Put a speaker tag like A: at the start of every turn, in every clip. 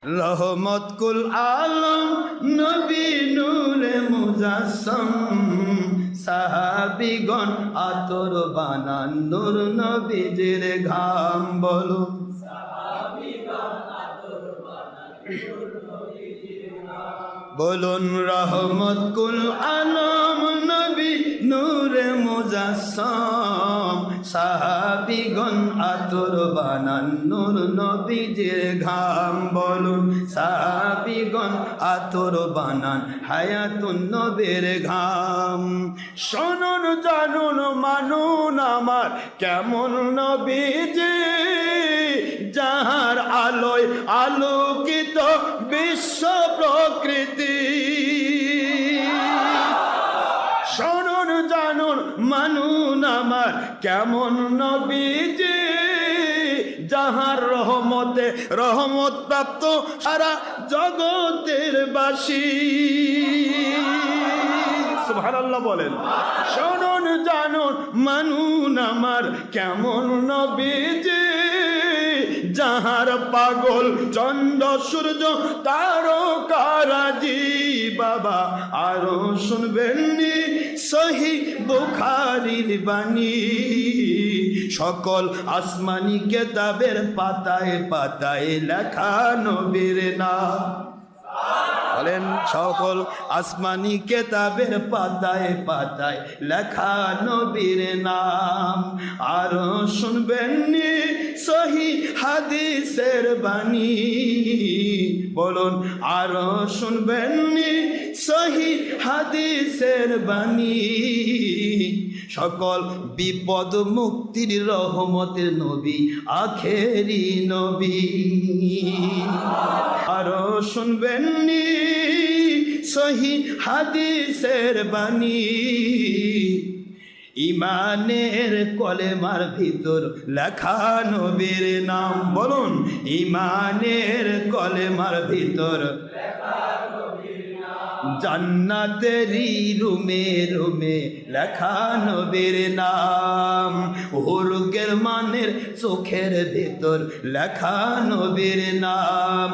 A: রহমত কুল আলম নবী নূরে মুজাসসম সাহাবীগণ আতর বানান নূর নবীজির ঘাম বলো বলুন রহমত কুল আলম নবী নূরে মুজাসসম সাহাবীগণ আতর বানান নূর নবীজির ঘাম বলুন সাহাবীগণ আতর বানান হায়াতুন নবীর ঘাম শুনুন জানুন মানুন আমার কেমন নবীজি যাহার আলোয় আলোকিত বিশ্ব প্রকৃতি শুনুন জানুন মানুন আমার কেমন নবীজি যাহার রহমতে রহমত প্রাপ্ত সারা জগতের বাসী সুবহানাল্লাহ বলেন শুনুন জানুন মানুন আমার কেমন নবীজি যাহার পাগল চন্দ্র সূর্য তারকারাজি বাবা আরো শুনবেননি সহিহ বুখারীর বাণী সকল আসমানি কিতাবের পাতায় পাতায় লেখা নবীর নাম বলেন সকল আসমানি কিতাবের পাতায় পাতায় লেখা নবীর নাম আরো শুনবেননি সহিহ হাদিসের বাণী বলুন আরো শুনবেননি সহিহ হাদিসের বাণী সকল বিপদ মুক্তির রহমতের নবী আখেরি নবী আরো শুনবেননি সহিহ হাদিসের বাণী ইমানের কলেমার ভিতর লেখা নবীর নাম বলুন ইমানের কলেমার ভিতর জান্নাতেরই রুমে রুমে লেখা নবীর নাম হুরুকের মানের চোখের ভেতর লেখা নবীর নাম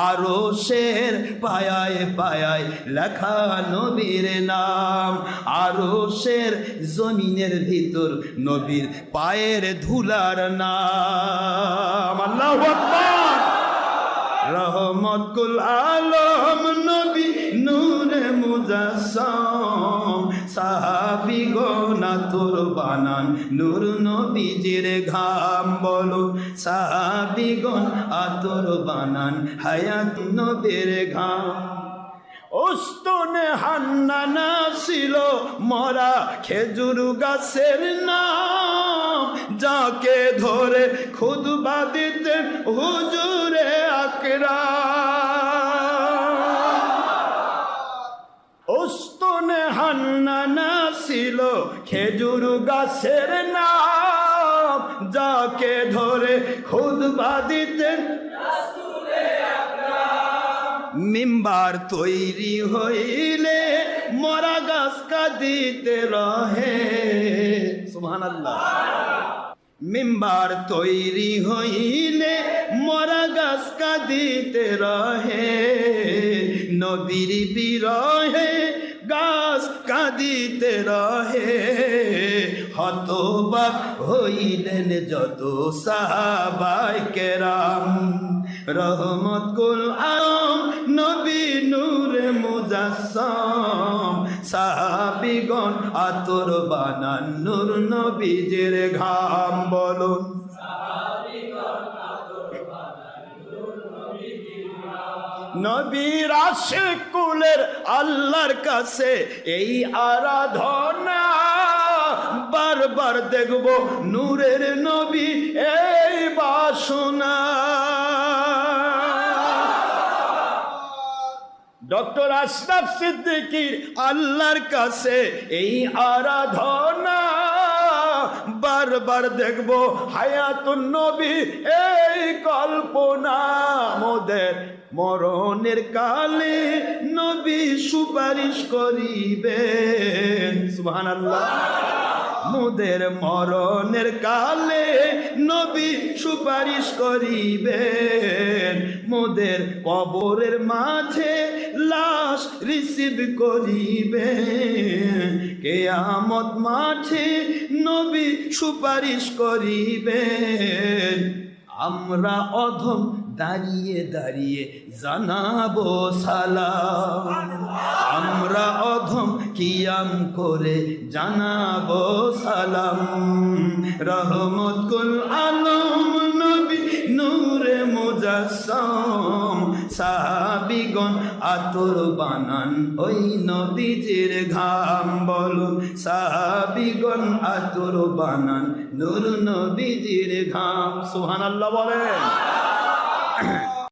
A: আরো শের পায়ায় পায়ায় লেখা নবীর নাম আরো শের জমিনের ভিতর নবীর পায়ের ধুলার নাম আল্লাহু আকবার রহমত কুল আলম নবী নূরে মুজাসসম সাহাবীগণ আতর বানান নূর নবীজির ঘাম বলো সাহাবীগণ আতর বানান হায়াত নবীর ঘাম ওস্তনে হান্নানা ছিল মরা খেজুর গাছের নাম যাকে ধরে খুতবা দিতেন হুজুরে আকরাম ওস্তনে হান্নানা ছিল খেজুর গাছের নাম যাকে ধরে খুতবা দিতেন মিম্বার তৈরি হইলে মরা গাছ কাঁদিতে রহে সুবহানাল্লাহ মিম্বার তৈরি হইলে মরা গাছ কাঁদিতে রহে নবীর বিরহে গাছ কাঁদিতে রহে হতবাক হইলেন যত সাহাবায়ে কেরাম রহমত কুল আলম নবী নূরে মুজাসসম সাহাবীগণ আতর বানান নূর নবীজির ঘাম বলুন নবীর আশিক কুলের আল্লাহর কাছে এই আরাধনা বারবার দেখব নূরের নবী এই বাসনা ডক্টর আশরাফ সিদ্দিকীর আল্লাহর কাছে এই আরাধনা বারবার দেখব হায়াতুন নবী এই কল্পনা মোদের মরণের কালে নবী সুপারিশ করিবেন সুবহানাল্লাহ মোদের মরণের কালে নবী সুপারিশ করিবেন, মোদের কবরের মাঝে লাশ রিসিভ করিবেন, কিয়ামত মাঠে নবী সুপারিশ করিবেন। আমরা অধম দাঁড়িয়ে দাঁড়িয়ে জানাবো সালাম, আমরা অধম কিয়াম করে জানাবো সালাম। রহমত কুল আলম নবী নূরে মুজাসসাম, সাহাবীগণ আতর বানান ওই নবীজির ঘাম। বলুন সাহাবীগণ আতর বানান নূর নবীজির ঘাম। সুবহানাল্লাহ বলেন।